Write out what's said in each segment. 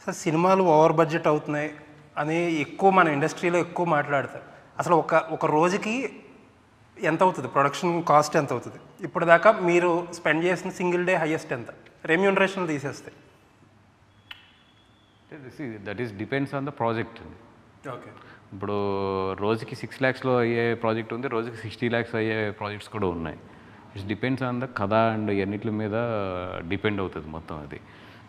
అసలు సినిమాలు over budget అవుతున్నాయి అని ఎక్కువ మన ఇండస్ట్రీలో ఎక్కువ మాట్లాడతారు. అసలు ఒక రోజుకి ఎంత అవుతుంది, ప్రొడక్షన్ కాస్ట్ ఎంత అవుతుంది? ఇప్పటిదాకా మీరు స్పెండ్ చేసిన సింగిల్ డే హైయెస్ట్ ఎంత, రెమ్యూనరేషన్ తీసేస్తే? That is depends on the project. Okay. ఇప్పుడు రోజుకి 6 lakhsలో అయ్యే ప్రాజెక్ట్ ఉంది, రోజుకి 60 lakhs అయ్యే ప్రాజెక్ట్స్ కూడా ఉన్నాయి. ఇట్స్ డిపెండ్స్ ఆన్ ద కథ అండ్ ఎన్నిటి మీద డిపెండ్ అవుతుంది మొత్తం అది.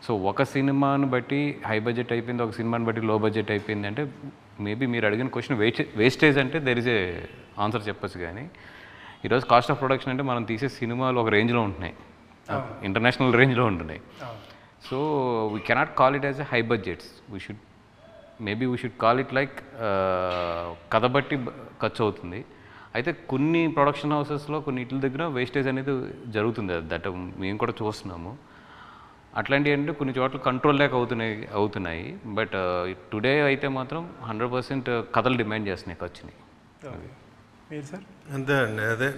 సో ఒక సినిమాను బట్టి హై బడ్జెట్ అయిపోయింది, ఒక సినిమాని బట్టి లో బడ్జెట్ అయిపోయింది అంటే మేబీ మీరు అడిగిన క్వశ్చన్ వేస్టేజ్ అంటే దెర్ ఇస్ ఏ ఆన్సర్ చెప్పచ్చు. కానీ ఈరోజు కాస్ట్ ఆఫ్ ప్రొడక్షన్ అంటే మనం తీసే సినిమాలు ఒక రేంజ్లో ఉంటున్నాయి, ఇంటర్నేషనల్ రేంజ్లో ఉంటున్నాయి. So we cannot call it as a high budgets. We should call it like కథ బట్టి ఖర్చు అవుతుంది. అయితే కొన్ని ప్రొడక్షన్ హౌసెస్లో కొన్ని ఇట్ల దగ్గర వేస్టేజ్ అనేది జరుగుతుంది, దట్ మేము కూడా చూస్తున్నాము. అట్లాంటివి అంటే కొన్ని చోట్ల కంట్రోల్ లేక అవుతున్నాయి. బట్ టుడే అయితే మాత్రం 100% కథలు డిమాండ్ చేస్తున్నాయి ఖర్చుని. సార్ అంతే అండి, అదే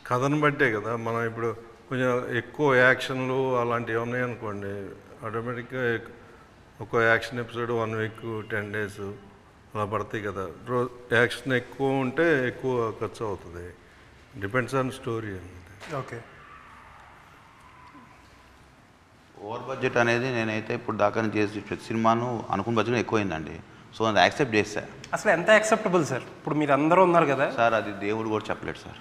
కథను బట్టే కదా. మనం ఇప్పుడు కొంచెం ఎక్కువ యాక్షన్లు అలాంటివి ఉన్నాయనుకోండి, ఆటోమేటిక్గా ఒక యాక్షన్ ఎపిసోడ్ 1 week 10 days అలా పడతాయి కదా. యాక్షన్ ఎక్కువ ఉంటే ఎక్కువ ఖర్చు అవుతుంది. డిపెండ్స్ ఆన్ స్టోరీ అంతే. ఓకే. ఓవర్ బడ్జెట్ అనేది నేనైతే ఇప్పుడు దాకా చేసి సినిమాను అనుకున్న బడ్జెట్ ఎక్కువైందండి. సో అది యాక్సెప్ట్ చేస్తా. అసలు ఎంత యాక్సెప్టబుల్ సార్? ఇప్పుడు మీరు అందరూ ఉన్నారు కదా సార్, అది దేవుడు కూడా చెప్పలేడు సార్.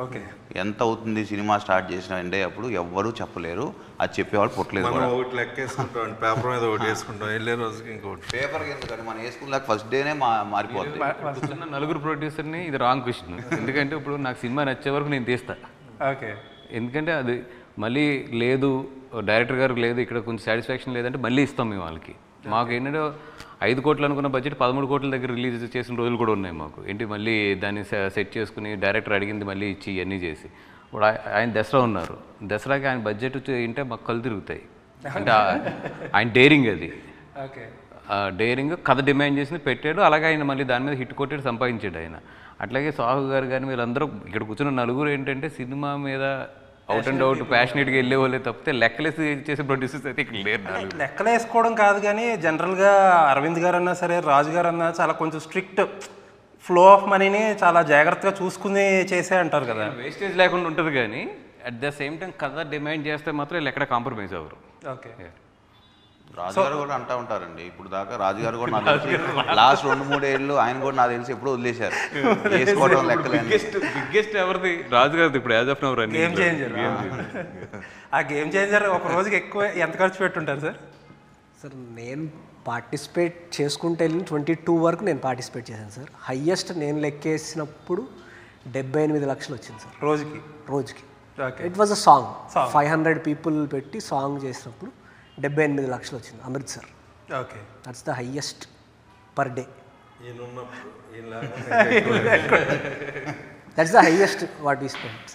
ఓకే. ఎంత అవుతుంది సినిమా స్టార్ట్ చేసిన అంటే అప్పుడు ఎవ్వరూ చెప్పలేరు, అది చెప్పేవాళ్ళు పుట్టలేదు. మనం ఒకటి లెక్క వేసుకుంటాం, పేపర్ మీద ఒకటి వేసుకుంటాం, వెళ్ళే రోజుకి ఇంకోటి. పేపర్ ఎందుకంటే మనం వేసుకున్నాక ఫస్ట్ డేనే మారిపోతుంది. నలుగురు ప్రొడ్యూసర్ని ఇది రాంగ్ క్వశ్చన్. ఎందుకంటే ఇప్పుడు నాకు సినిమా నచ్చే వరకు నేను తీస్తా. ఓకే. ఎందుకంటే అది మళ్ళీ లేదు, డైరెక్టర్ గారికి లేదు, ఇక్కడ కొంచెం సాటిస్ఫాక్షన్ లేదంటే మళ్ళీ ఇస్తాం మేము వాళ్ళకి. మాకు ఏంటంటే 5 కోట్లు అనుకున్న బడ్జెట్ 13 కోట్ల దగ్గర రిలీజ్ చేసిన రోజులు కూడా ఉన్నాయి మాకు. ఏంటి మళ్ళీ దాన్ని సెట్ చేసుకుని డైరెక్టర్ అడిగింది మళ్ళీ ఇచ్చి ఇవన్నీ చేసి. ఇప్పుడు ఆయన దసరా ఉన్నారు, దసరాకి ఆయన బడ్జెట్ వింటే మాకు కళ్ళు తిరుగుతాయి. అంటే ఆయన డేరింగ్ అది. ఓకే. డేరింగ్ కథ డిమాండ్ చేసింది పెట్టాడు, అలాగే ఆయన మళ్ళీ దాని మీద హిట్ కొట్టాడు, సంపాదించాడు ఆయన. అట్లాగే సాహు గారు కానీ వీళ్ళందరూ ఇక్కడ కూర్చున్న నలుగురు ఏంటంటే సినిమా మీద అవుట్ అండ్ అవుట్ ప్యాషనేట్గా వెళ్ళే వాళ్ళే తప్పితే లెక్కలేసి చేసే ప్రొడ్యూసర్స్ అయితే ఇక్కడ లేరు. లెక్కలు వేసుకోవడం కాదు కానీ జనరల్గా అరవింద్ గారు అన్నా సరే, రాజు గారు అన్నా చాలా కొంచెం స్ట్రిక్ట్, ఫ్లో ఆఫ్ మనీని చాలా జాగ్రత్తగా చూసుకుని చేసే అంటారు కదా. వేస్టేజ్ లేకుండా ఉంటుంది కానీ అట్ ద సేమ్ టైం కథ డిమాండ్ చేస్తే మాత్రం వీళ్ళు ఎక్కడ కాంప్రమైజ్ అవ్వరు. ఓకే. రాజుగారు కూడా అంటూ ఉంటారండి. ఇప్పుడు దాకా రాజుగారు కూడా నాకు తెలిసి లాస్ట్ 2-3 ఏళ్ళు ఆయన కూడా నాకు తెలిసి ఎప్పుడు వదిలేశారు వేసుకోవడం లెక్కలేదు. బిగ్గెస్ట్ ఎవరిది? రాజు గారిది ఇప్పుడు as of now running game changer. ఆ గేమ్ చేంజర్ ఒక రోజుకి ఎక్కువ ఎంత ఖర్చు పెట్టుంటారు సార్? సార్ నేను పార్టిసిపేట్ చేసుకుంటూ వెళ్ళిన 22 వరకు నేను పార్టిసిపేట్ చేశాను సార్. హయ్యెస్ట్ నేను లెక్కేసినప్పుడు 78 లక్షలు వచ్చింది సార్ రోజుకి. It was a song. 500 people పెట్టి సాంగ్ చేసినప్పుడు 78 లక్షలు వచ్చింది Amritsar. Okay. That's the highest per day. That's the highest what we spend.